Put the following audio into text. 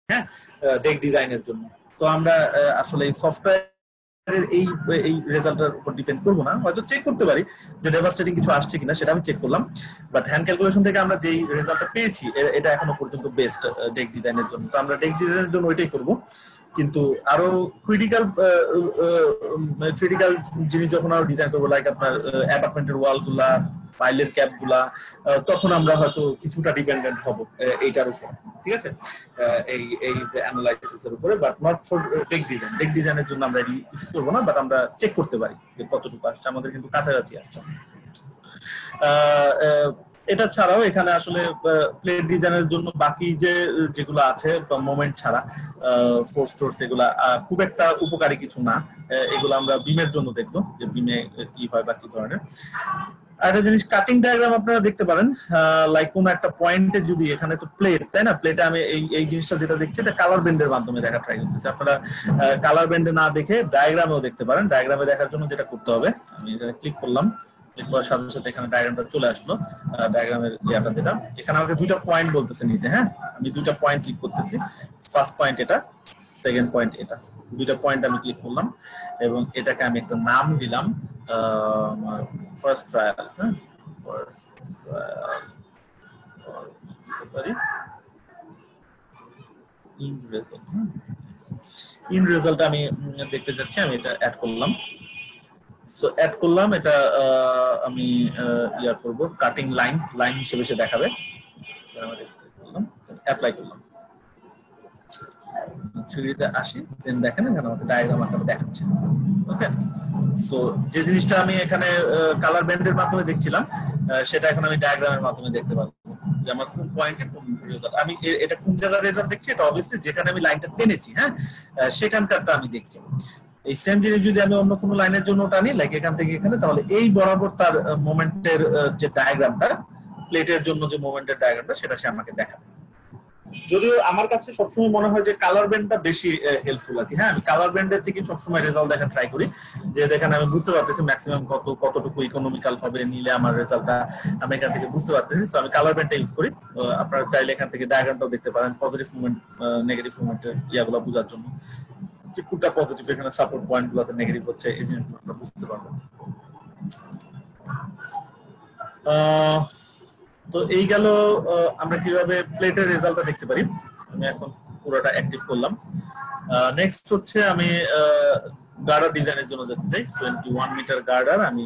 হ্যাঁ, ডেক ডিজাইনের জন্য। তো আমরা আসলে এই সফটওয়্যার এই এই রেজাল্টের উপর ডিপেন্ড করবো না, হয়তো চেক করতে পারি যে ডেভাস্টেটিং কিছু আসছে কিনা, সেটা আমি চেক করলাম। বাট হ্যান্ড ক্যালকুলেশন থেকে আমরা যেই রেজাল্টটা পেয়েছি এটা এখনো পর্যন্ত বেস্ট ডেক ডিজাইনের জন্য। তো আমরা ডেক ডিজাইনের জন্য ওইটাই করবো। কিন্তু আরো ক্রিটিক্যাল জিনিস যখন আমরা ডিজাইন করবো, লাইক আপনার অ্যাপার্টমেন্টের ওয়াল গুলা, পাইলের ক্যাপ গুলা, তখন আমরা হয়তো কিছুটা ডিপেন্ডেন্ট হব এইটার উপর, ঠিক আছে, এই এই অ্যানালাইসিসের উপরে, but not for deck design. Deck ডিজাইনের জন্য আমরা এটি ইউজ করবো না, বাট আমরা চেক করতে পারি যে কতটুকু আসছে, আমাদের কিন্তু কাছাকাছি আসছে। এটা ছাড়াও এখানে আসলে প্লেট ডিজাইনের জন্য বাকি যেগুলো আছে মোমেন্ট ছাড়া ফোর্স টোর্স, এগুলা খুব একটা উপকারী কিছু না। এগুলো আমরা বিমের জন্য দেখবো যে বিমে কি হয় বা কি ধরনের। একটা জিনিস কাটিং ডায়াগ্রাম আপনারা দেখতে পারেন, লাইক কোন একটা পয়েন্টে যদি, এখানে তো প্লেট, তাই না, প্লেটে আমি এই জিনিসটা যেটা দেখছি এটা কালার বেন্ডের মাধ্যমে দেখা ট্রাই করতেছি। আপনারা কালার বেন্ডে না দেখে ডায়াগ্রামেও দেখতে পারেন। ডায়াগ্রামে দেখার জন্য যেটা করতে হবে, আমি এখানে ক্লিক করলাম, ক্লিক করার সাথে সাথে এখানে ডায়াগ্রামটা চলে আসলো। ডায়াগ্রামের ইয়াটা যেটা, এখানে আমাকে দুইটা পয়েন্ট বলতেছে নিতে। হ্যাঁ, আমি দুইটা পয়েন্ট ক্লিক করতেছি, ফার্স্ট পয়েন্ট এটা, সেকেন্ড পয়েন্ট এটা, দুইটা পয়েন্ট আমি ক্লিক করলাম এবং এটাকে আমি একটা নাম দিলাম, ফার্স্ট ট্রায়াল। হ্যাঁ, ফার্স্ট ট্রায়াল ইন রেজাল্ট আমি দেখতে যাচ্ছি, আমি এটা অ্যাড করলাম। সো অ্যাড করলাম, এটা আমি ইয়ার করব, কাটিং লাইন হিসেবে সে দেখাবে। অ্যাপ্লাই করলাম, থ্রিডিতে আসি, দেন দেখেন এখানে আমাকে ডায়াগ্রাম আকারে দেখাচ্ছে। ওকে, সো যে জিনিসটা আমি এখানে কালার ব্যান্ডের মাধ্যমে দেখছিলাম, সেটা এখন আমি ডায়াগ্রামের মাধ্যমে দেখতে পাবো যে আমার কোন পয়েন্টে কোন রেজাল্ট, আমি এটা কোন জায়গার রেজাল্ট দেখছি, এটা অবভিয়াসলি যেখানে আমি লাইনটা টেনেছি, হ্যাঁ, সেখানকারটা আমি দেখছি। এই সেম জিনিস যদি আমি অন্য কোনো লাইনের জন্য টানি, লাইক এখান থেকে এখানে, তাহলে এই বরাবর তার মোমেন্টের যে ডায়াগ্রামটা, প্লেটের জন্য যে মোমেন্টের ডায়াগ্রামটা, সেটা সে আমাকে দেখাবে। যদিও আমার কাছে সবসময় মনে হয় যে কালার ব্যান্ডটা বেশি হেল্পফুল আর কি। হ্যাঁ, আমি কালার ব্যান্ডের থেকে সবসময় রেজাল্ট দেখা ট্রাই করি, যে দেখেন আমি বুঝতে পারতেছি ম্যাক্সিমাম কতটুকু ইকোনমিক্যাল হবে নিলে আমার রেজাল্টটা আমি এখান থেকে বুঝতে পারতেছি। তো আমি কালার ব্যান্ডটা ইউজ করি। আপনারা চাইলে এখান থেকে ডায়াগ্রামটাও দেখতে পারেন, পজিটিভ মুভমেন্ট নেগেটিভ মুভমেন্টের ইয়াগুলো বোঝার জন্য, যে কোনটা পজিটিভ, এখানে সাপোর্ট পয়েন্ট গুলোতে নেগেটিভ হচ্ছে, এই জিনিসগুলো আমরা বুঝতে পারবো। তো এই গেল আমরা কিভাবে প্লেটের রেজাল্টটা দেখতে পারি। আমি এখন পুরোটা অ্যাক্টিভ করলাম। নেক্সট হচ্ছে আমি গার্ডার ডিজাইনের জন্য যেতে চাই। 21 মিটার গার্ডার আমি